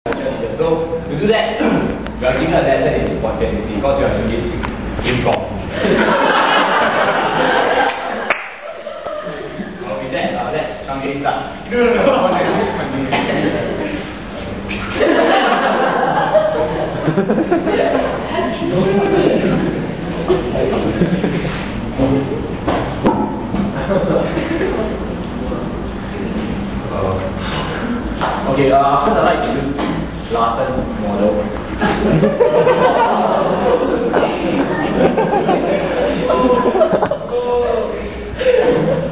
So to do that, we are giving a lesson in spontaneity because you are doing improv. Okay, let's Chang'e start. Okay, first I'd like to use Larsen model.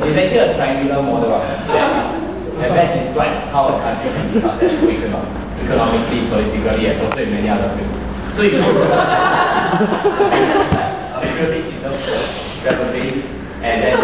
It's actually a triangular model, and that describes how a country can be successful economically, politically, and also in many other fields. So if you a purely system represents and then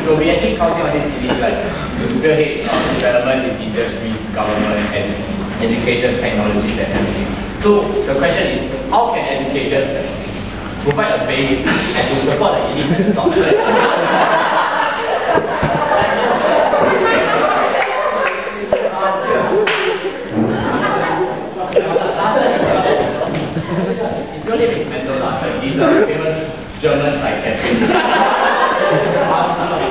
so we actually counting on this series like to spearhead development in industry, government, and education, technology, and everything. So the question is, how can education provide a base and to support the elite and top? It's really experimental Larsen. He's a famous German psychiatrist.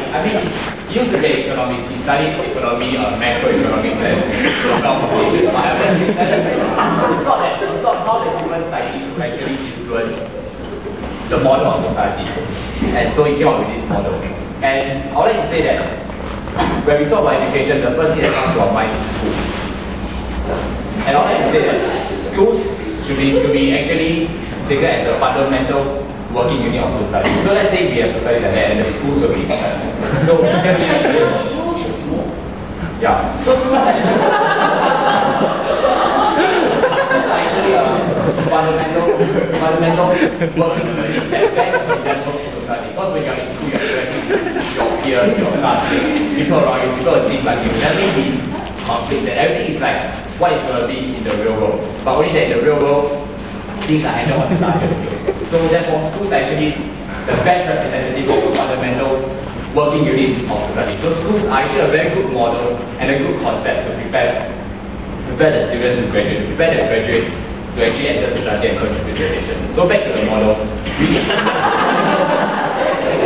I mean, he used to be economics. He studied economy or macroeconomics and calculations. It's not how the human psyche actually influence the model of society. And so he came up with this model. And I would like to say that when we talk about education, the first thing that comes to our mind is school. And I would like to say that schools should be actually taken as a fundamental working unit of society. So let's say we have society like that and the schools will be so yeah. So actually fundamental working unit that best example of society. Because when you are in school, you are interacting your peers, your classmates, people around you, people think like you. Never be conflict and everything is like what is going to be in the real world. But only that in the real world things are handled on the larger scale. So therefore, schools are actually the best representative of fundamental working unit of society. So schools are actually a very good model and a good concept to prepare the students to graduate, prepare the graduates to actually enter society and contribute to the nation. So back to the model.